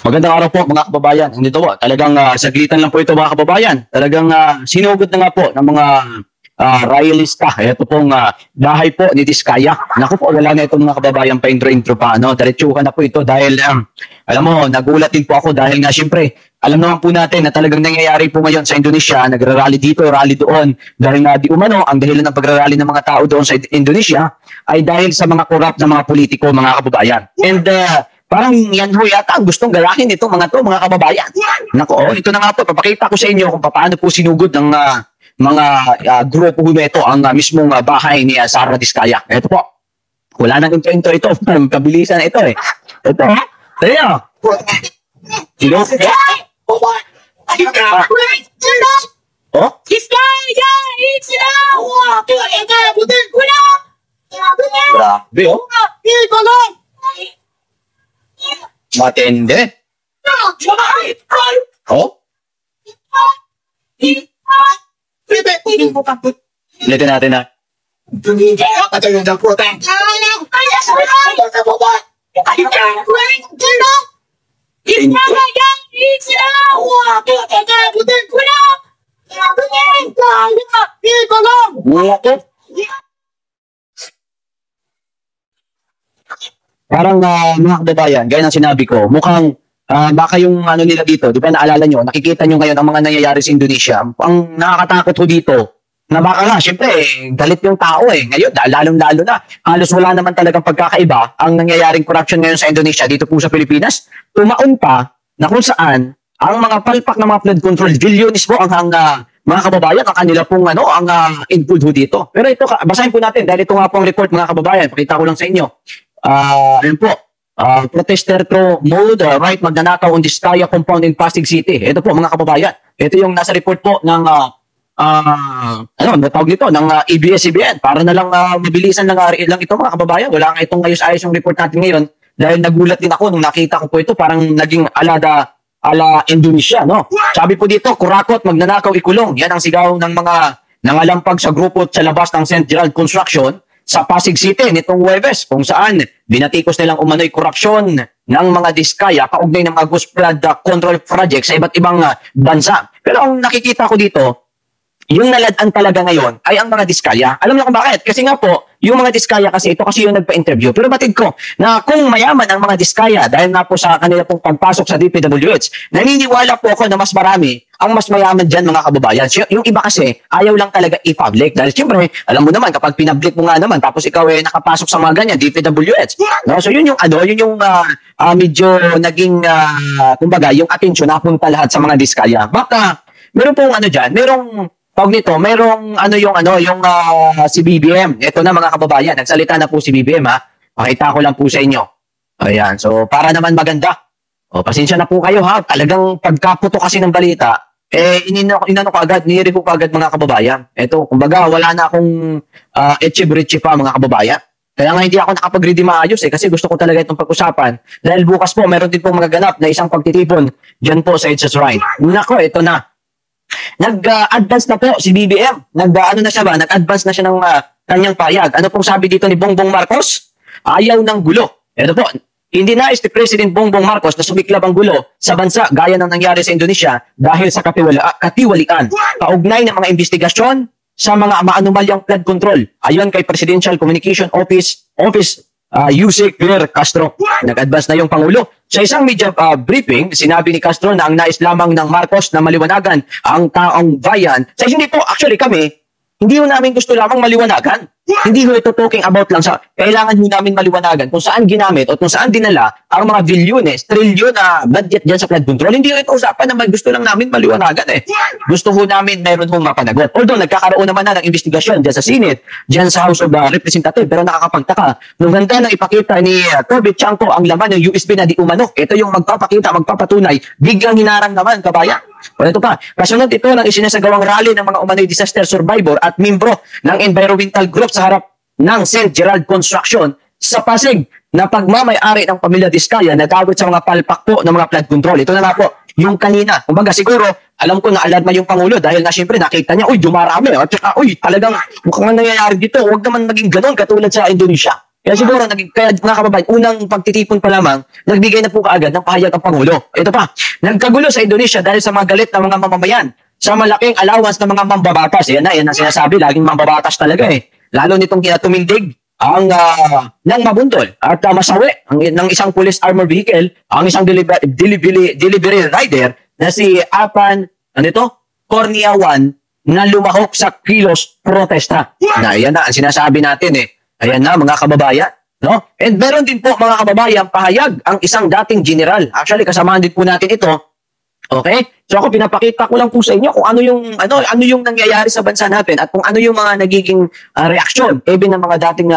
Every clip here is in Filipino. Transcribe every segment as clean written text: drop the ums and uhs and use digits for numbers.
Magandang araw po mga kababayan. Nandito po, talagang saglitan lang po ito mga kababayan. Talagang sinugod na nga po ng mga royalista. Ito pong bahay po ni Diskaya. Naku po, wala na ito mga kababayan pa intro-intro pa. No? Diretsuhan na po ito dahil, alam mo, nagulat din po ako dahil nga siyempre, alam naman po natin na talagang nangyayari po ngayon sa Indonesia, nagrarally dito, rally doon. Dahil nga di umano, ang dahilan ng pagrarally ng mga tao doon sa Indonesia ay dahil sa mga corrupt na mga politiko, mga kababayan. And parang yan ho yata ang gustong galahin itong mga kababayan. Nako, ito na nga po, papakita ko sa inyo kung paano po sinugod ng mga grupo nito ang mismong bahay ni Sara Diskaya. Ito po, wala nang intro ito, kabilisan ito eh. Ito ha, tayo. Sino? Oh? Diskaya, Grabe oh. Matindi. Oh? Ulitin natin na. Parang mga kababayan, gaya ng sinabi ko, mukhang baka yung ano nila dito, di ba naalala nyo, nakikita nyo ngayon ang mga nangyayari sa Indonesia. Ang nakakatakot ho dito, na baka nga, syempre, galit yung tao eh. Ngayon, lalong-lalo na, halos wala naman talagang pagkakaiba ang nangyayaring corruption ngayon sa Indonesia dito po sa Pilipinas. Tumaon pa na kung saan ang mga palpak ng mga flood control, billions po ang mga kababayan, ang kanila pong ang input ho dito. Pero ito, basahin po natin, dahil ito nga pong report mga kababayan, pakita ko lang sa inyo. Ayun po, protester through mode, right, magnanakaw on Diskaya compound in Pasig City. Ito po mga kababayan. Ito yung nasa report po ng tawag nito, ng ABS-CBN. Para na lang mabilisan lang ito mga kababayan. Wala nga itong ayos-ayos yung report natin ngayon dahil nagulat din ako nung nakita ko po ito, parang naging ala Indonesia, no? Sabi po dito, kurakot, magnanakaw, ikulong. Yan ang sigaw ng mga nangalampag sa grupo sa labas ng St. Gerald Construction sa Pasig City nitong Huwebes, kung saan binatikos nilang umano'y korupsyon ng mga Diskaya kaugnay ng mga ghost flood control project sa iba't ibang bansa. Pero ang nakikita ko dito, yung naladaan talaga ngayon ay ang mga Diskaya. Alam niyo kung bakit? Kasi nga po, yung mga Diskaya kasi ito kasi yung nagpa-interview. Pero batid ko na kung mayaman ang mga Diskaya dahil nga po sa kanila pong pagpasok sa DPWH, naniniwala po ako na mas marami ang mas mayaman dyan mga kababayan. Yung iba kasi ayaw lang talaga i-public. Dahil siyempre, alam mo naman, kapag pinablik mo nga naman, tapos ikaw ay nakapasok sa mga ganyan, DPWH. No? So yun yung medyo naging, kumbaga, yung atensyon napunta lahat sa mga Diskaya. Baka, meron pong dyan, merong tawag nito, merong si BBM. Ito na mga kababayan, nagsalita na po si BBM ha. Pakita ko lang po sa inyo. Ayan, so para naman maganda. O, pasensya na po kayo ha. Talagang pagkaputo kasi ng balita, inano ko agad, nire-review ko agad mga kababayan. Ito, kumbaga wala na akong etche-britche pa mga kababayan. Kaya nga hindi ako nakapag-ready maayos kasi gusto ko talaga itong pag-usapan. Dahil bukas po, meron din pong magaganap na isang pagtitipon dyan po sa It's Just Right. Nako, ito na. Nag-advance na po si BBM. Nag-advance na siya ng kanyang payag. Ano pong sabi dito ni Bongbong Marcos? Ayaw ng gulo. Ito po, hindi nais ni President Bongbong Marcos na sumiklab ang gulo sa bansa gaya ng nangyari sa Indonesia dahil sa katiwalian. Kaugnay ng mga investigasyon sa mga maanumalyang flood control. Ayon kay Presidential Communication Office Yusek Pierre Castro. Nag-advance na yung Pangulo. Sa isang media briefing, sinabi ni Castro na ang nais lamang ng Marcos na maliwanagan ang taong bayan. Sa hindi po, actually kami, hindi ho namin gusto lamang maliwanagan. Hindi ho ito talking about lang sa kailangan ho namin maliwanagan kung saan ginamit o kung saan dinala ang mga bilyones, trilyon na budget dyan sa flood control. Hindi ho ito usapan na gusto lang namin maliwanagan eh. Gusto ho namin meron ho mapanagot. Although nagkakaroon naman na ng investigasyon dyan sa Senate, dyan sa House of Representatives, pero nakakapagtaka. Nung ganda nang ipakita ni Toby Chanko ang laman ng USB na di umano, ito yung magpapatunay, biglang hinarang naman, kabayan. O ito pa, kasunod ito ng isinasagawang rally ng mga umano'y disaster survivor at membro ng environmental group sa harap ng St. Gerald Construction sa Pasig na pagmamay-ari ng pamilya Diskaya na gagawin sa mga palpak po ng mga flood control. Ito na nga po, yung kanina. Kumbaga siguro, alam ko na alarma yung Pangulo dahil na siyempre nakita niya, uy, dumarami. At saka, uy, talagang mukhang nangyayari dito. Huwag naman maging ganun katulad sa Indonesia. Kaya siguro, kaya mga kababayan, unang pagtitipon pa lamang, nagbigay na po kaagad ng pahayag ang Pangulo. Ito pa, nagkagulo sa Indonesia dahil sa mga galit ng mga mamamayan sa malaking allowance ng mga mambabatas. Yan ang sinasabi, laging mambabatas talaga eh. Lalo nitong tumindig ang ng mabundol at masawi ng isang police armor vehicle, ang isang delivery rider na si Apan, Corniawan, na lumahok sa kilos protesta. Na yan na ang sinasabi natin eh. Ayan na mga kababayan. No? And meron din po mga kababayan, pahayag ang isang dating general. Actually, kasamahan din po natin ito. Okay? So ako pinapakita ko lang po sa inyo kung ano yung nangyayari sa bansa natin at kung ano yung mga nagiging reaksyon even ng mga dating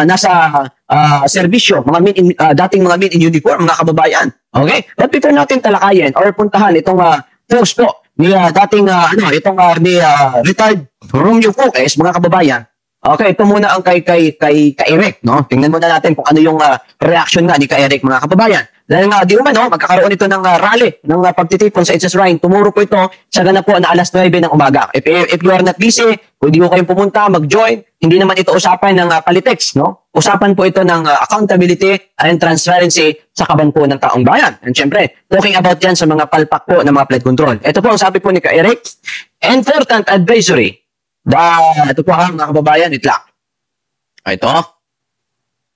nasa serbisyo, dating mga men in uniform, mga kababayan. Okay? But before natin talakayin or puntahan itong post po ni dating retired Romeo Focus, mga kababayan. Okay, ito muna ang kay Eric, no? Tingnan muna natin kung ano yung reaction nga ni Eric, mga kababayan. Dahil nga, di umano, magkakaroon ito ng rally, ng pagtitipon sa It's Shrine. Tomorrow po ito, sa ganap po na alas 9 ng umaga. If you are not busy, kung di ko kayong pumunta, mag-join, hindi naman ito usapan ng politics, no? Usapan po ito ng accountability and transparency sa kaban po ng taong bayan. And syempre, talking about yan sa mga palpak po ng mga flood control. Ito po ang sabi po ni Eric, important advisory. Ito po mga kababayan, itla. Ito.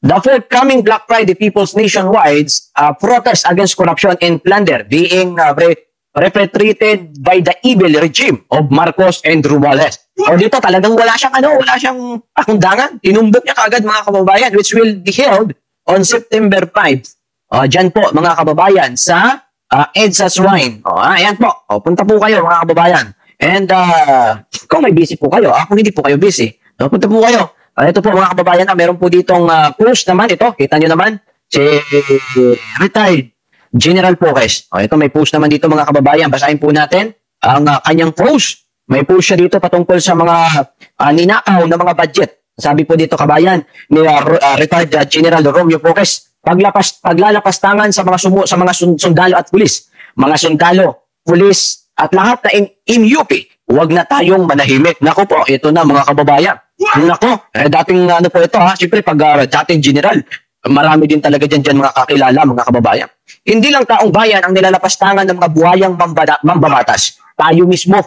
The forthcoming Black Friday People's Nationwide protest against corruption and plunder being perpetrated by the evil regime of Marcos and Romualdez. O dito talagang wala siyang pakundangan. Tinumbok niya kaagad, mga kababayan, which will be held on September 5. Diyan po mga kababayan sa EDSA Shrine. Ayan po. Punta po kayo mga kababayan. And kung may busy po kayo, kung hindi po kayo busy, punta po kayo. Ito po mga kababayan, meron po ditong post naman ito. Kita nyo naman, si retired General Focus. Ito may post naman dito mga kababayan. Basahin po natin ang kanyang post. May post siya dito patungkol sa mga ninakaw na mga budget. Sabi po dito kabayan ni retired General Romeo Focus, paglalapas tangan sa mga sundalo at pulis. Mga sundalo, pulis at lahat na in UP, huwag na tayong manahimik. Naku po, ito na mga kababayan. Nako, dating po ito siyempre pag dating general, marami din talaga dyan mga kakilala, mga kababayan. Hindi lang taong bayan ang nilalapastangan ng mga buhayang mambabatas. Tayo mismo,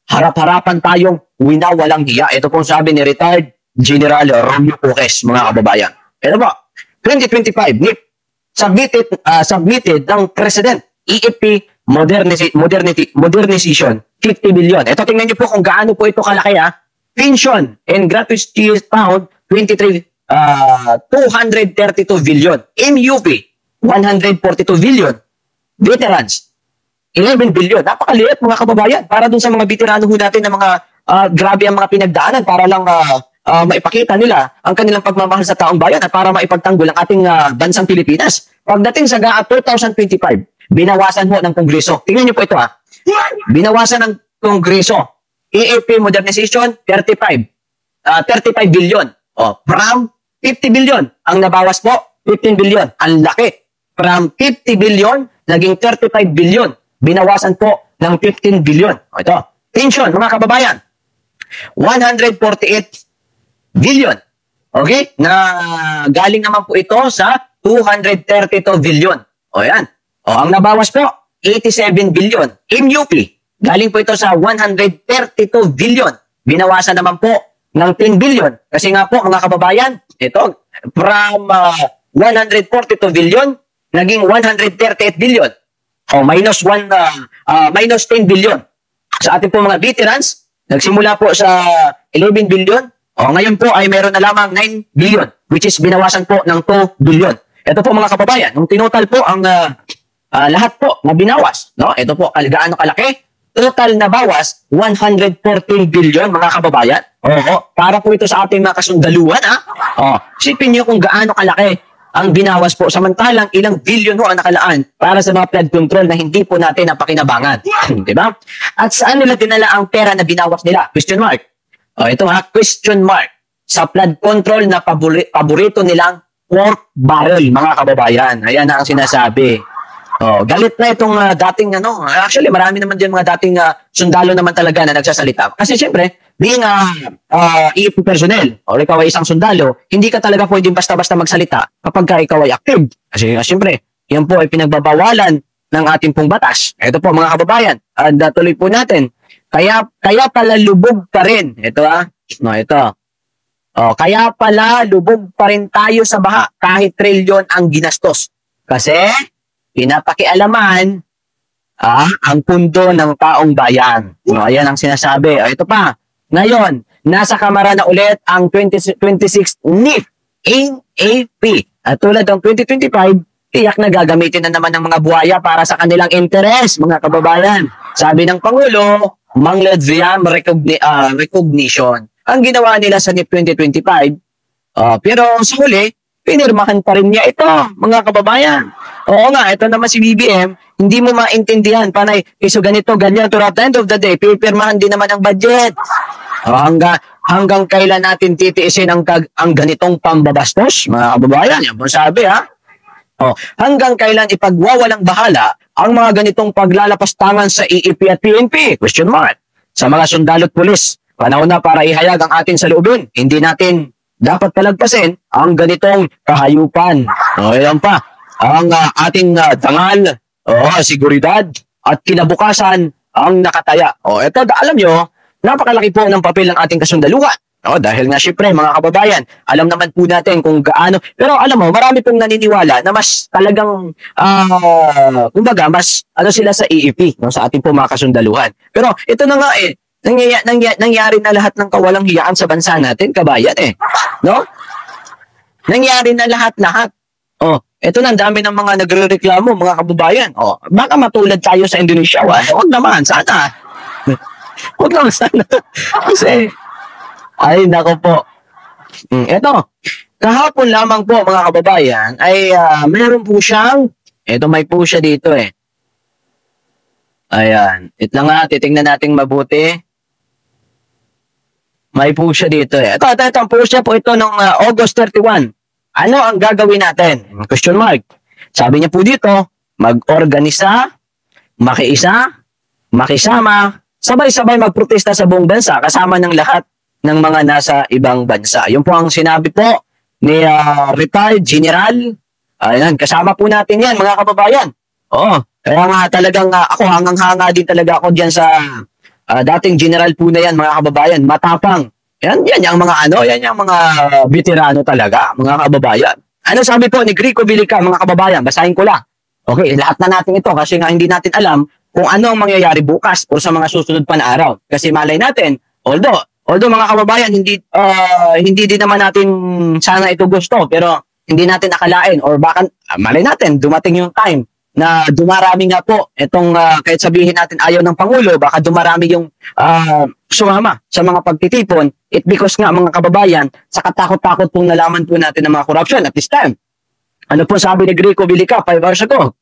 harap-harapan tayong winawalang hiya. Ito pong sabi ni retired General Romeo Focus, mga kababayan. Ito po, 2025, NIP, submitted ng President, EFP Modernization, 50 billion. Ito, tingnan niyo po kung gaano po ito kalaki pension and gratuity found 232 billion. MUP, 142 billion. Veterans, 11 billion. Napakaliit mga kababayan. Para dun sa mga veterano natin na mga grabe ang mga pinagdaanan para lang maipakita nila ang kanilang pagmamahal sa taong bayan at para maipagtanggol ang ating bansang Pilipinas. Pagdating sa 2025, binawasan ho ng Kongreso. Tingnan niyo po ito Binawasan ng Kongreso. EAP Modernization, 35 billion. From 50 billion. Ang nabawas po, 15 billion. Ang laki. From 50 billion, naging 35 billion. Binawasan po ng 15 billion. Ito. Pension, mga kababayan. 148 billion. Okay? Na galing naman po ito sa 232 billion. Yan. Ang nabawas po, 87 billion. MUP. Galing po ito sa 132 billion. Binawasan naman po ng 10 billion. Kasi nga po, mga kababayan, ito, from 142 billion, naging 138 billion. Minus 10 billion. Sa ating po mga veterans, nagsimula po sa 11 billion. Ngayon po ay meron na lamang 9 billion, which is binawasan po ng 2 billion. Ito po mga kababayan, nung tinotal po ang lahat po na binawas, no? Ito po, gaano kalaki? Total na bawas, 114 billion, mga kababayan. Para po ito sa ating mga kasundaluhan, Isipin niyo kung gaano kalaki ang binawas po. Samantalang ilang billion ang nakalaan para sa mga flood control na hindi po natin napakinabangan. Diba? At saan nila dinala ang pera na binawas nila? Question mark. Ito question mark. Sa flood control na paborito nilang pork barrel, mga kababayan. Ayan na ang sinasabi. Oh, galit na itong dating ano. Actually, marami naman din mga dating sundalo naman talaga na nagsasalita. Kasi siyempre, being EFP personnel o ikaw ay isang sundalo, hindi ka talaga pwedeng basta-basta magsalita kapag ka ikaw ay active. Kasi siyempre, yan po ay pinagbabawalan ng ating pong batas. Ito po mga kababayan, at tuloy po natin. Kaya pala lubog pa rin. Ito no, ito. Oh, kaya pala lubog pa rin tayo sa baha kahit trilyon ang ginastos. Kasi pinapakialaman ang pundo ng taong bayan. No, ayan ang sinasabi. O, ito pa. Ngayon, nasa kamara na ulit ang 2026 NIF NAP. At tulad ng 2025, tiyak na gagamitin na naman ng mga buhaya para sa kanilang interes, mga kababayan. Sabi ng Pangulo, manglad siyang recognition. Ang ginawa nila sa NIP 2025, pero sa huli, pinirmahan pa rin niya ito, mga kababayan. Oo nga, ito naman si BBM, hindi mo maintindihan, panay, so ganito, ganyan, to the end of the day, pipirmahan din naman ang budget. Hanggang kailan natin titiisin ang ganitong pambabastos, mga kababayan, yan po sabi hanggang kailan ipagwawalang bahala ang mga ganitong paglalapastangan sa EEP at PNP? Question mark. Sa mga sundalo at pulis, panahon na para ihayag ang ating saloobin. Hindi natin dapat palagpasin ang ganitong kahayupan. Ayan pa. Ang ating dangal, seguridad at kinabukasan ang nakataya. Ito, alam nyo, napakalaki po ng papel ng ating kasundaluhan. Dahil nga syempre mga kababayan, alam naman po natin kung gaano. Pero alam mo, marami pong naniniwala na mas talagang, kumbaga, mas sila sa EEP, sa ating po mga kasundaluhan. Pero ito na nga nangyari na lahat ng kawalang hiyaan sa bansa natin, kabayan no? Nangyari na lahat-lahat. Ito na, ang dami ng mga nagre-reklamo, mga kababayan. Baka matulad tayo sa Indonesia. Huwag naman, sana. Huwag naman, sana. Kasi, ay, nako po. Ito, kahapon lamang po, mga kababayan, ay meron po siyang, may po siya dito Ayan. Ito nga, titingnan natin mabuti. May po siya dito Ito ang po siya po ito noong August 31. Ano ang gagawin natin? Question mark. Sabi niya po dito, mag-organisa, makiisa, makisama, sabay-sabay magprotesta sa buong bansa kasama ng lahat ng mga nasa ibang bansa. Yun po ang sinabi po ni retired general. Ayan, kasama po natin yan, mga kababayan. Kaya nga talagang ako, hangang-hanga din talaga ako dyan sa dating general po na yan, mga kababayan. Matapang. Yan yung mga yan yung mga veterano talaga, mga kababayan. Ano sabi po ni Grico Bilica, mga kababayan? Basahin ko lang. Okay, lahat na natin ito kasi nga hindi natin alam kung ano ang mangyayari bukas o sa mga susunod pa na araw. Kasi malay natin, although mga kababayan, hindi din naman natin sana ito gusto, pero hindi natin akalain or baka malay natin, dumating yung time na dumarami nga po itong kahit sabihin natin ayaw ng Pangulo, baka dumarami yung sumama sa mga pagtitipon. It because nga mga kababayan, sa katakot-takot pong nalaman po natin ng mga corruption at this time. Ano po sabi ni Grico Bilica 5 hours ago?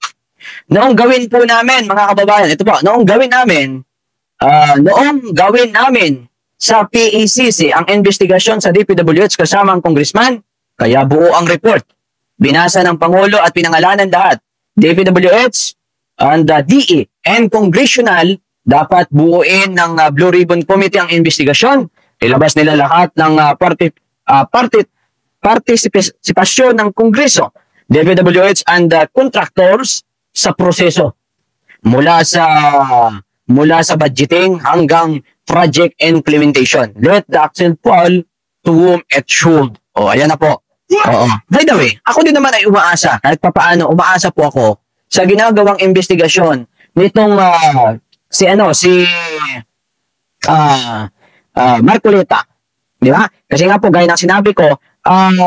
Noong gawin po namin, mga kababayan, ito po, noong gawin namin sa PECC ang investigasyon sa DPWH kasama ang congressman, kaya buo ang report. Binasa ng Pangulo at pinangalanan lahat. DPWH and DE and Congressional dapat buuin ng Blue Ribbon Committee ang investigasyon. Ilabas nila lahat ng partisipasyon ng Kongreso, DPWH and contractors sa proseso. Mula sa budgeting hanggang project implementation. Let the action fall to whom it should. Ayan na po. By the way, ako din naman ay umaasa, kahit papaano, umaasa po ako sa ginagawang investigasyon nitong si Marcoleta. Di ba? Kasi nga po, gaya ng sinabi ko,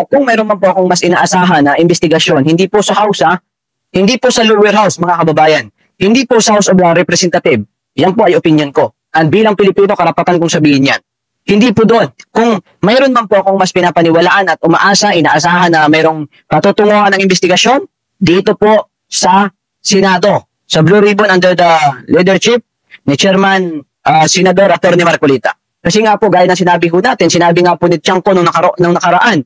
kung mayroon man po akong mas inaasahan na investigasyon, hindi po sa House, hindi po sa lower house, mga kababayan, hindi po sa House of Representative, yan po ay opinion ko. And bilang Pilipino, karapatan kong sabihin yan. Hindi po doon. Kung mayroon man po akong mas pinapaniwalaan at inaasahan na mayroong patutunguhan ng investigasyon, dito po sa Senado, sa Blue Ribbon under the leadership ni Chairman Senador Atty. Marcolita. Kasi nga po, gaya ng sinabi ko natin, sinabi nga po ni Tiangco nung nakaraan,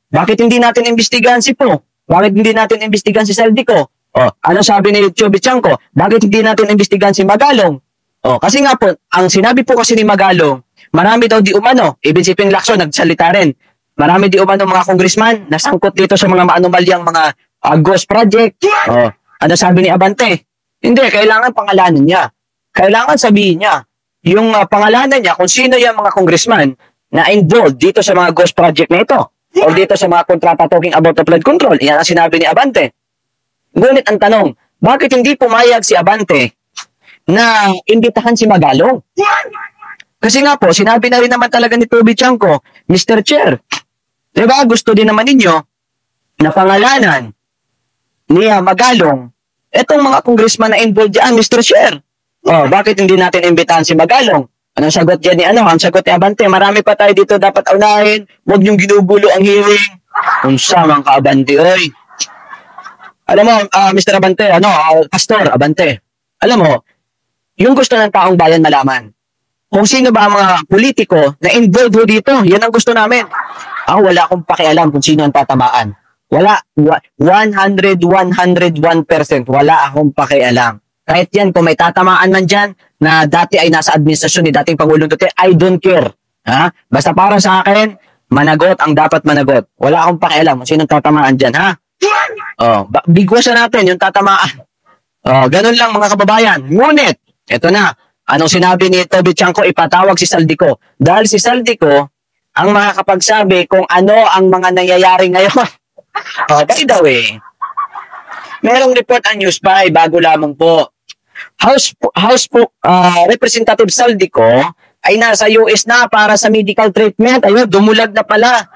bakit hindi natin imbestigahan si Po? Bakit hindi natin imbestigahan si Saldico? Oh, ano sabi ni Chubby Chanko? Bakit hindi natin imbestigahan si Magalong? Oh, kasi nga po, ang sinabi po kasi ni Magalong, marami daw di umano, even si Ping Lacson nagsalita rin. Marami di umano mga congressman nasangkot dito sa mga maanumalyang mga ghost project. Oh, ano sabi ni Abante? Hindi, kailangan pangalanan niya. Kailangan sabihin niya yung pangalanan niya kung sino yung mga congressman na involved dito sa mga ghost project na ito o dito sa mga kontrata talking about the flood control. Yan ang sinabi ni Abante. Ngunit ang tanong, bakit hindi pumayag si Abante na imbitahan si Magalong? Kasi nga po, sinabi na rin naman talaga ni Toby Chanko, Mr. Chair, diba gusto din naman ninyo na pangalanan ni Magalong etong mga congressman na involved dyan, Mr. Chair. Oh, bakit hindi natin imbitahan si Magalong? Anong sagot dyan ni Ang sagot ni Abante, marami pa tayo dito dapat unahin. Huwag niyong ginugulo ang hearing. Unsa man ka, Abante, oy. Alam mo, Mr. Abante, Pastor Abante, alam mo, yung gusto ng taong bayan malaman, kung sino ba ang mga politiko na involved dito, yan ang gusto namin. Wala akong pakialam kung sino ang tatamaan. Wala, 101%, wala akong pakialam. Kahit yan, kung may tatamaan man dyan, na dati ay nasa administrasyon ni dating Pangulong Duterte, I don't care. Ha? Basta para sa akin, managot ang dapat managot. Wala akong pakialam kung sino ang tatamaan dyan, ha? Bigwasan natin yung tatamaan. Ganun lang mga kababayan. Ngunit, eto na, anong sinabi ni Toby Chanko, ipatawag si Saldico. Dahil si Saldico, ang makakapagsabi kung ano ang mga nangyayari ngayon. By the way, merong report ang News 5, bago lamang po. Representative Saldico ay nasa US na para sa medical treatment. Ayun, dumulag na pala.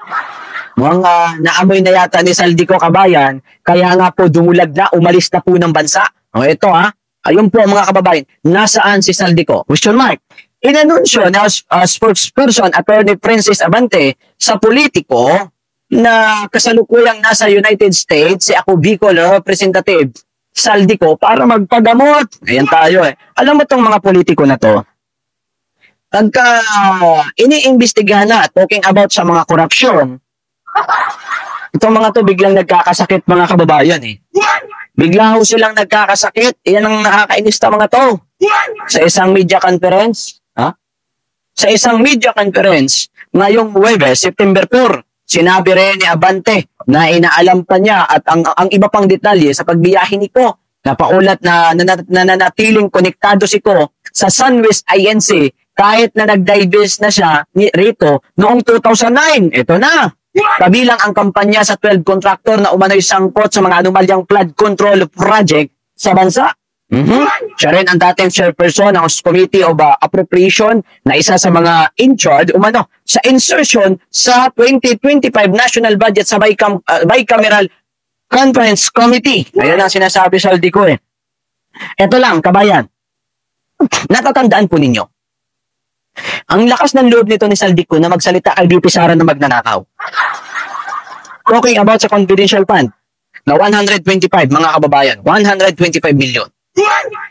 Mga naamoy na yata ni Saldico, kabayan, kaya nga po dumulag na, umalis na po ng bansa. Ito ayun po mga kababayan, nasaan si Saldico? Question mark. Inanunsyo na spokesperson Attorney Princess Abante sa politiko na kasalukuyang nasa United States, si ako Bicol Representative Saldico, para magpagamot. Ayan tayo Alam mo tong mga politiko na to, pagka iniimbestigahan na, talking about sa mga korupsyon, itong mga to biglang nagkakasakit mga kababayan Bigla ho silang nagkakasakit. Yan ang nakakainis na mga to. Sa isang media conference, Sa isang media conference, ngayong Huwebes, September 4, sinabi rin ni Abante na inaalam pa niya at ang iba pang detalye sa pagbiyahe ni Ko. Napaulat na nananatiling konektado si Ko sa Sunwest INC kahit na nag-divest na siya rito noong 2009. Ito na. Kabilang ang kampanya sa 12 contractor na umano'y sangkot sa mga anumalyang flood control project sa bansa. Siya rin ang dating chairperson ng Committee of Appropriation na isa sa mga in charge sa insertion sa 2025 National Budget sa Bicameral Conference Committee. Ayan ang sinasabi sa Saldico Ito lang, kabayan. Natatandaan po ninyo. Ang lakas ng loob nito ni Saldico na magsalita kay VP Sara na magnanakaw. Talking about sa confidential fund na 125, mga kababayan, 125 million.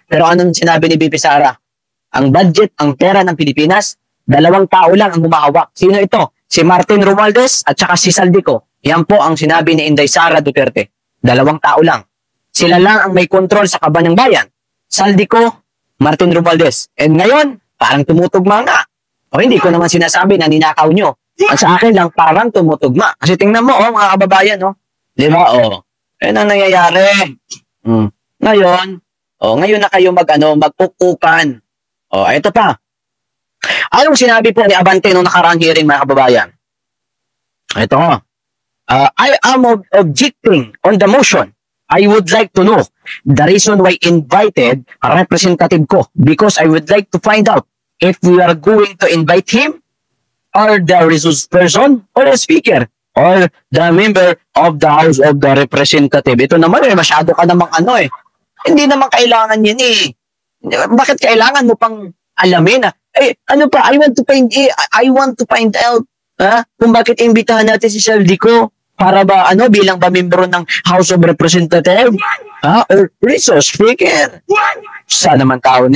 Pero anong sinabi ni VP Sara? Ang budget, ang pera ng Pilipinas, 2 tao lang ang humahawak. Sino ito? Si Martin Romualdez at saka si Saldico. Yan po ang sinabi ni Inday Sara Duterte. 2 tao lang. Sila lang ang may kontrol sa kaban ng bayan. Saldico, Martin Romualdez. And ngayon, parang tumutugma nga. O hindi ko naman sinasabi na ninakaw nyo. At sa akin lang, parang tumutugma. Kasi tingnan mo, mga kababayan, Di ba, Yan ang nangyayari. Ngayon na kayo magpukukan. Ito pa. Anong sinabi po ni Abante nung nakaraang hearing, mga kababayan? Ito. I am objecting on the motion. I would like to know the reason why invited a representative ko because I would like to find out if we are going to invite him or the resource person or the speaker or the member of the House of the Representative. Ito naman masyado ka namang Hindi naman kailangan yun Bakit kailangan mo pang alamin I want to find out kung bakit imbitahan natin si Saldico para ba bilang ba membro ng House of Representative or resource speaker. Sa naman tao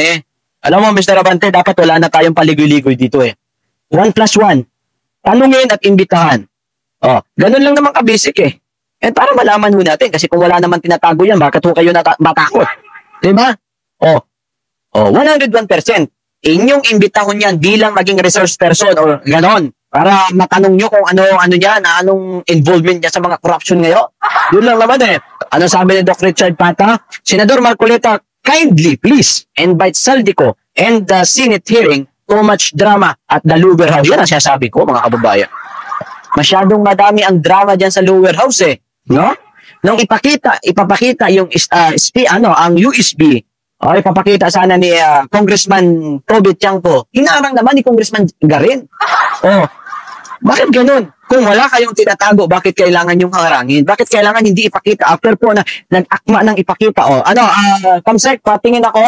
Alam mo, Mr. Abante, dapat wala na tayong paligoy-ligoy dito 1+1. Tanungin at imbitahan. Ganun lang naman ka-basic para malaman ho natin, kasi kung wala naman tinatago yan, bakit ho kayo matakot? Diba? Oh, 101%. Inyong imbitahon yan bilang maging resource person o ganon. Para matanong nyo kung ano yan, anong involvement niya sa mga corruption ngayon. Yun lang naman eh. Ano sabi ni Doc Richard Pata? Senador Marcoleta, kindly, please, invite Saldico and the Senate hearing. Too much drama at the lower house. Yan ang sinasabi ko, mga kababayan. Masyadong madami ang drama dyan sa lower house eh. No? Nung ipapakita yung ang USB, ipapakita sana ni Congressman Toby Tiangco, hinarang naman ni Congressman Garin. Bakit ganun? Kung wala kayong tinatago, bakit kailangan yung harangin? Bakit kailangan hindi ipakita? After po na nag-akma ng ipakita, Kamsek, patingin ako,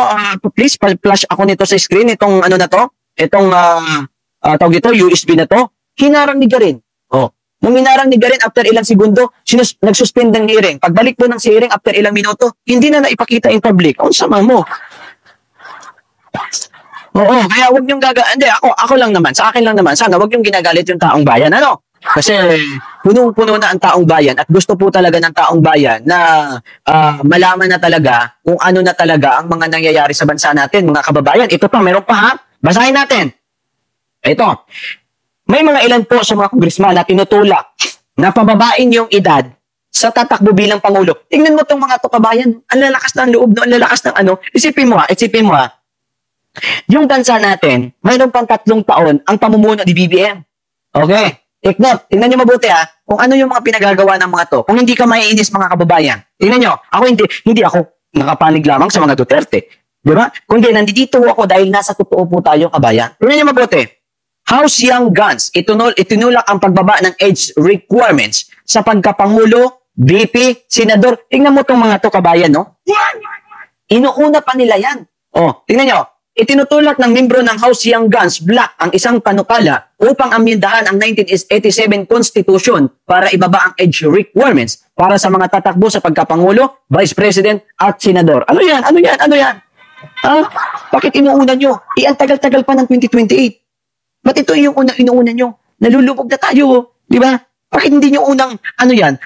please, flash ako nito sa screen, itong ano na to, itong, tawag ito, USB na to, hinarang ni Garin. Nung hinarang ni Garin, after ilang segundo, nagsuspend ng hearing. Pagbalik po ng hearing, after ilang minuto, hindi na naipakita in public. Ang sama mo. Kaya wag niyong hindi, ako lang naman, sa akin lang naman, sana wag niyong ginagalit yung taong bayan, Kasi punong-puno na ang taong bayan at gusto po talaga ng taong bayan na malaman na talaga kung ano na talaga ang mga nangyayari sa bansa natin, mga kababayan. Ito pa, meron pa ha? Basahin natin. Ito. May mga ilan po sa mga congressman na tinutulak na pababain yung edad sa tatakbo bilang Pangulo. Tingnan mo itong mga to, kabayan. Ang lalakas ng loob, ang lalakas ng ano. Isipin mo ha. Yung bansa natin, mayroon pang 3 taon ang pamumuno ni BBM. Okay? Take note. Tingnan nyo mabuti ha. Kung ano yung mga pinagagawa ng mga to. Kung hindi ka maiinis mga kababayan. Tingnan nyo. Ako hindi ako nakapanig lamang sa mga Duterte. Diba? Kundi nandito ako dahil nasa totoo po tayo, kabayan. Tingnan nyo mabuti. House Young Guns, itinulak ang pagbaba ng age requirements sa pagkapangulo, VP, senador. Tingnan mo itong mga to, kabayan, no? Inuuna pa nila yan. Tingnan nyo. Itinutulak ng membro ng House Young Guns Black ang isang panukala upang amyendahan ang 1987 Constitution para ibaba ang age requirements para sa mga tatakbo sa pagkapangulo, Vice President at Senador. Ano yan? Bakit inuuna nyo? Ang tagal-tagal pa ng 2028. Ba't ito yung inuuna nyo? Nalulubog na tayo, di ba? Bakit hindi nyo unang,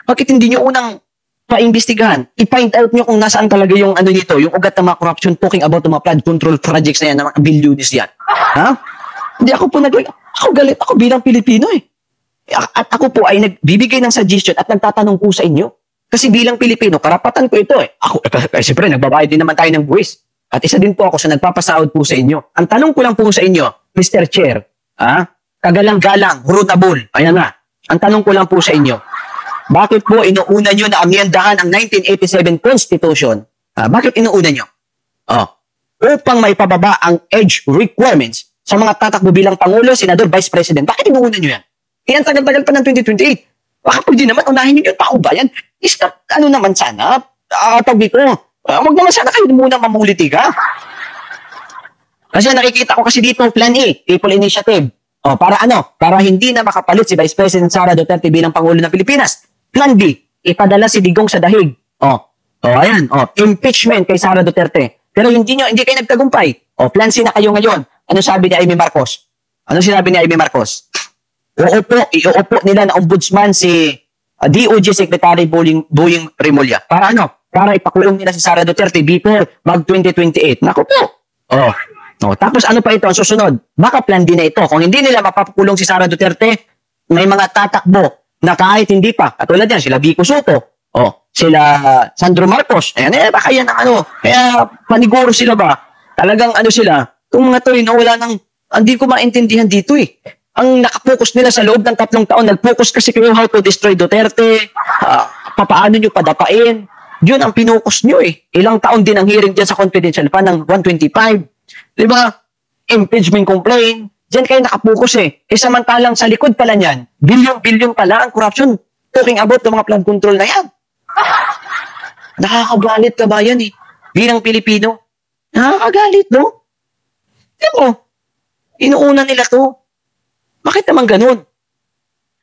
bakit hindi nyo unang paimbestigahan? I-find out nyo kung nasaan talaga yung dito, yung ugat ng mga corruption, talking about the mga flood control projects na yan, ng mga bilyones yan. Hindi ako po ako galit ako bilang Pilipino eh. At ako po ay nagbibigay ng suggestion at nagtatanong po sa inyo. Kasi bilang Pilipino, karapatan ko ito eh. Ako, siyempre, nagbabayad din naman tayo ng buwis. At isa din po ako sa nagpapasahod po sa inyo. Ang tanong ko lang po sa inyo, Mr. Chair, kagalang-galang, hurunabol, ayan na. Ang tanong ko lang po sa inyo, bakit po inuuna nyo na amyendahan ang 1987 Constitution? Bakit inuuna nyo? Upang maipababa ang age requirements sa mga tatakbo bilang Pangulo, Senador, Vice President. Bakit inuuna nyo yan? Yan tagal-tagal pa ng 2028. Baka pwede naman unahin nyo yung tao bayan. Stop, naman sana? Tawag ko, wag naman sana kayo muna mamulitika. Kasi nakikita ko kasi dito Plan A, People Initiative. Para hindi na makapalit si Vice President Sara Duterte bilang Pangulo ng Pilipinas. Plan B, ipadala si Digong sa dahig. Ayan. Impeachment kay Sara Duterte. Pero hindi kayo nagtagumpay. Plan C na kayo ngayon. Ano sabi ni Amy Marcos? Ano sinabi ni Amy Marcos? Iuupo nila na ombudsman si DOJ Secretary Boying Remulla. Para Para ipakulong nila si Sara Duterte before mag-2028. Naku po. Tapos ano pa ito ang susunod? Baka plan din na ito. Kung hindi nila mapapakulong si Sara Duterte, may mga tatakbo na kahit hindi pa, katulad yan, sila Vico Soto, sila Sandro Marcos, baka yan ang kaya paniguro sila ba? Talagang sila, itong mga to, wala nang, hindi ko maintindihan dito Ang nakapokus nila sa loob ng 3 taon, nag-focus kasi kayo how to destroy Duterte, papaano nyo padapain, yun ang pinukus nyo Ilang taon din ang hearing dyan sa confidential pa ng 125, diba? Impeachment complaint, diyan kayo nakapokus samantalang sa likod pala niyan, bilyon-bilyon pala ang corruption. Talking about ng mga flood control na yan. Nakakagalit kabayan bilang Pilipino. Nakakagalit, no? Diba? Inuuna nila to. Bakit naman ganun?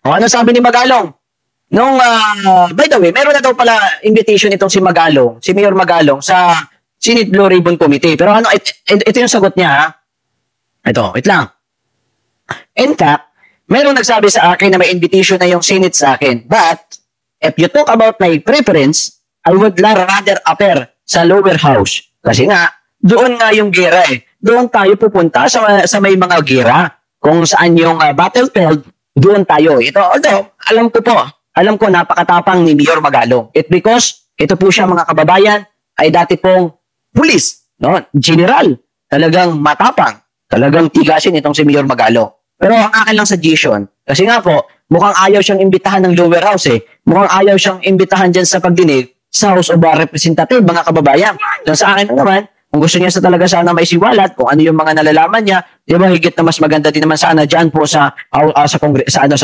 Ano sabi ni Magalong? By the way, meron na daw pala invitation itong si Magalong, si Mayor Magalong sa Senate Blue Ribbon Committee. Pero ito yung sagot niya, Ito, wait lang. In fact, mayroong nagsabi sa akin na may invitation na yung Senate sa akin. But, if you talk about my preference, I would rather appear sa lower house. Kasi nga, doon nga yung gera eh. Doon tayo pupunta sa may mga gera. Kung saan yung battlefield, doon tayo. Ito, although, alam ko napakatapang ni Mayor Magalong. Because, ito po siya mga kababayan, ay dati pong pulis, no? General, talagang matapang, talagang tigasin itong si Mayor Magalong. Pero ang akin lang suggestion, kasi nga po, mukhang ayaw siyang imbitahan ng lower house eh. Mukhang ayaw siyang imbitahan dyan sa pagdinig sa House of Representatives, mga kababayan. So, sa akin naman, kung gusto niya talaga sana may siwalat, kung ano yung mga nalalaman niya, di ba, higit na mas maganda din naman sana dyan po sa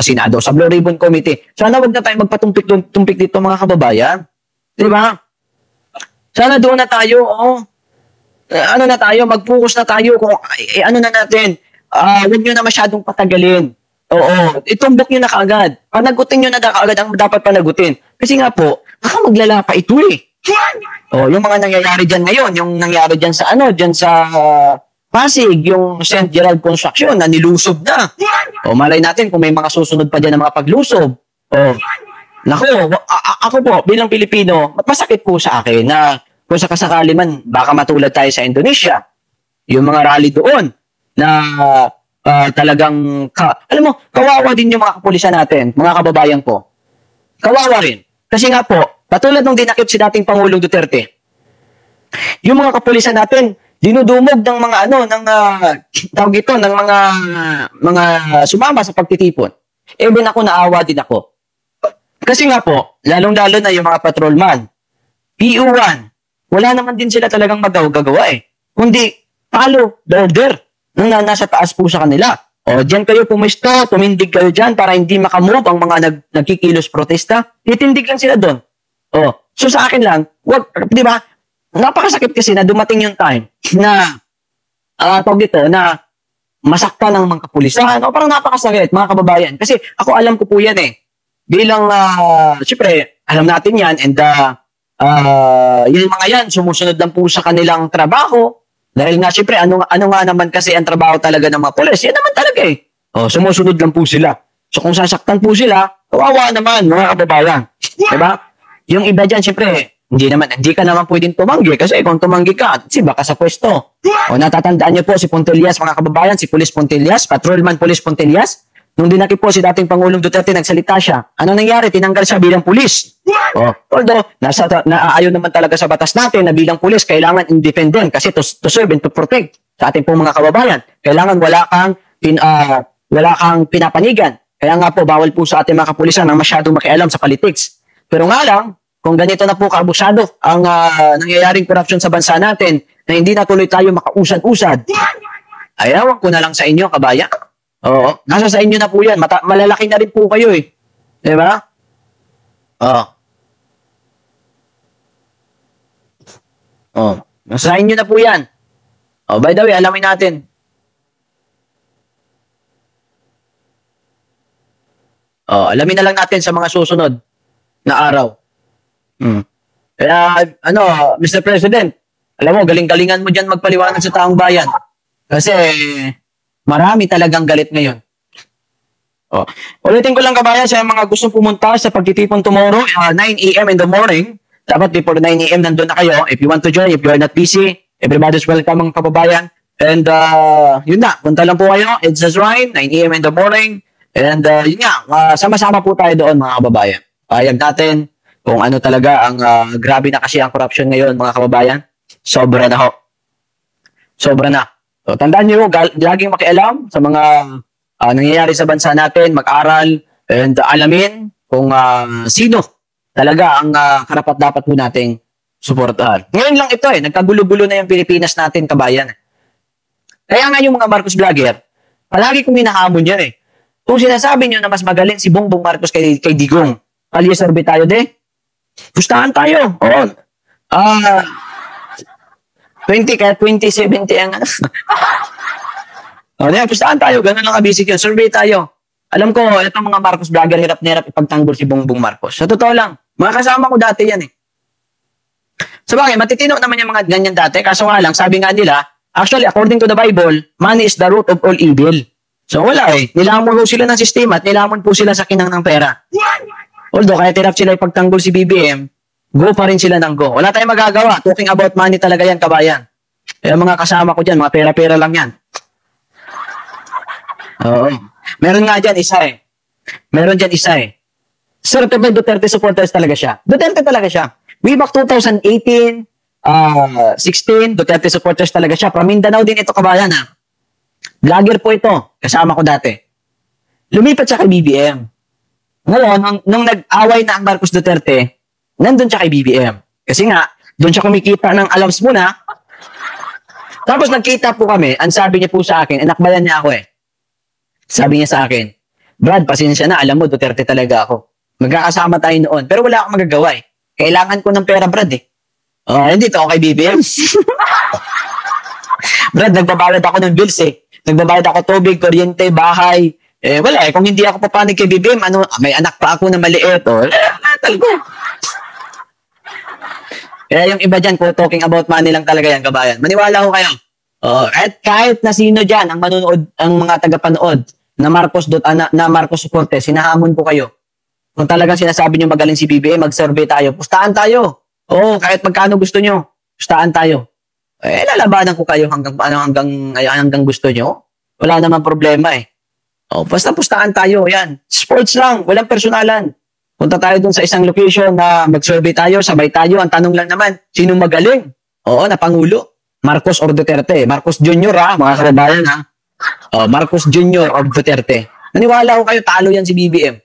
Senado, sa Blue Ribbon Committee. Sana wag na tayo magpatumpik dito, mga kababayan. Di ba? Sana doon na tayo, ano na tayo, mag-focus na tayo kung ano na natin. Huwag nyo na masyadong patagalin. Oo, itumbok nyo na kaagad. Panagutin nyo na kaagad ang dapat panagutin. Kasi nga po, baka maglala pa ito eh. Yung mga nangyayari dyan ngayon, yung nangyayari dyan sa Pasig, yung St. Gerald Construction na nilusob na. Malay natin kung may mga susunod pa dyan na mga paglusob. Naku, ako po, bilang Pilipino, masakit po sa akin na kung sakasakali man, baka matulad tayo sa Indonesia. Yung mga rally doon na talagang, alam mo, kawawa din yung mga kapulisan natin, mga kababayan ko. Kawawa rin. Kasi nga po, patulad nung dinakip si dating Pangulong Duterte, yung mga kapulisan natin, dinudumog ng mga tawag ito, ng mga sumama sa pagtitipon. Even ako, naawa din ako. Kasi nga po, lalong-lalo na yung mga patrolman, PU1, wala naman din sila talagang magagawa eh. Kundi, follow the order nung nasa taas po sa kanila. Diyan kayo pumisto, tumindig kayo dyan para hindi makamove ang mga nagkikilos protesta. Titindig lang sila doon. So sa akin lang, wag, di ba? Napakasakit kasi na dumating yung time na, tawag dito, na masaktan ng mga kapulisan. Parang napakasakit, mga kababayan. Kasi ako alam ko po yan eh. Bilang, syempre, alam natin yan, and yung mga yan, sumusunod lang po sa kanilang trabaho. Dahil nga, syempre, ano nga naman kasi ang trabaho talaga ng mga pulis? Yan naman talaga eh. Sumusunod lang po sila. So kung sasaktan po sila, kawawa naman, mga kababayan. Diba? Yung iba dyan, syempre, hindi ka naman pwedeng tumanggi kasi kung tumanggi ka, baka sa pwesto. Natatandaan niyo po si Pontelias, mga kababayan, si Police Pontelias, Patrolman Police Pontelias. Nung dinakip po si dating Pangulong Duterte, nagsalita siya. Ano nangyari? Tinanggal siya bilang pulis. Although, naaayon naman talaga sa batas natin na bilang pulis, kailangan independent kasi to serve and to protect sa ating pong mga kababayan. Kailangan wala kang pinapanigan. Kaya nga po, bawal po sa ating mga kapulisan ang masyadong makialam sa politics. Pero nga lang, kung ganito na po kaabusado ang nangyayaring corruption sa bansa natin, na hindi na tuloy tayo makausad-usad, ayawan ko na lang sa inyo, kabayan. Nasa sa inyo na po yan. Malalaki na rin po kayo eh. Diba? Nasa sa inyo na po yan. By the way, alamin natin. Alamin na lang natin sa mga susunod na araw. Kaya, Mr. President, alam mo, galing-galingan mo dyan magpaliwanag sa taong bayan. Kasi, marami talagang galit ngayon. Ulitin ko lang, kabayan, sa mga gustong pumunta sa pagtitipon tomorrow, 9 a.m. in the morning. Dapat before 9 a.m. nandun na kayo. If you want to join, if you are not busy, everybody's welcome, mga kababayan. And yun na, punta lang po kayo. It's just right, 9 a.m. in the morning. And yun nga, sama-sama po tayo doon, mga kababayan. Payag natin kung ano talaga ang grabe na kasi ang corruption ngayon, mga kababayan. Sobra na ho. Sobra na. So, tandaan nyo, laging makialam sa mga nangyayari sa bansa natin, mag-aral, and alamin kung sino talaga ang karapat-dapat po nating suportahan. Ngayon lang ito nagkagulo-gulo na yung Pilipinas natin, kabayan. Kaya nga yung mga Marcos vlogger, palagi kong hinahamon yan eh. Kung sinasabi nyo na mas magaling si Bongbong Marcos kay Digong, kalye-survey tayo gustahan tayo. 2070 ang pustahan tayo, gano'n lang kabisik yun. Survey tayo. Alam ko, itong mga Marcos vlogger, hirap na hirap ipagtanggol si Bongbong Marcos. Sa totoo lang, mga kasama ko dati yan eh. So bakit, matitino naman yung mga ganyan dati, kaso nga lang, sabi nga nila, actually, according to the Bible, money is the root of all evil. So wala eh. Nilamon po sila ng sistema at nilamon po sila sa kinang ng pera. Although, kahit hirap sila ipagtanggol si BBM, go pa rin sila ng go. Wala tayong magagawa. Talking about money talaga yan, kabayan. Kaya mga kasama ko dyan, mga pera-pera lang yan. Oo. Meron nga dyan isa eh. Meron dyan isa eh. Sir, Duterte supporters talaga siya. Duterte talaga siya. Way back 2018, 16, Duterte supporters talaga siya. From Mindanao din ito, kabayan ha. Vlogger po ito. Kasama ko dati. Lumipat siya kay BBM. Ngayon, nung nag-away na ang Marcos Duterte, nandun siya kay BBM. Kasi nga, doon siya kumikita ng alams muna. Tapos nagkita po kami, ang sabi niya po sa akin, inakbayan niya ako eh. Sabi niya sa akin, Brad, pasensya na, alam mo, Duterte talaga ako. Magkakasama tayo noon. Pero wala akong magagawa eh. Kailangan ko ng pera, Brad eh. Oh, hindi to ako kay BBM. Brad, nagbabayad ako ng bills eh. Nagbabayad ako tubig, kuryente, bahay. Eh, wala eh. Kung hindi ako papanig kay BBM, ano, may anak pa ako na maliit. Oh, talaga. Kaya yung iba dyan, kung talking about money lang talaga yan, kabayan. Maniwala ko kayo. Oh, at kahit na sino dyan, ang manunood, ang mga tagapanood na Marcos supporter, sinahamon ko kayo. Kung talagang sinasabi nyo magaling si BBM, mag-survey tayo. Pustahan tayo. Oo, kahit magkano gusto nyo, pustahan tayo. Eh, lalabanan ko kayo hanggang gusto nyo. Wala naman problema eh. Oh, basta pustahan tayo, yan. Sports lang, walang personalan. Punta tayo dun sa isang location na mag-survey tayo, sabay tayo. Ang tanong lang naman, sino magaling? Oo, na Pangulo. Marcos or Duterte? Marcos Jr. ha, mga kababayan ha. Oh, Marcos Jr. or Duterte. Naniwala ko kayo, talo yan si BBM.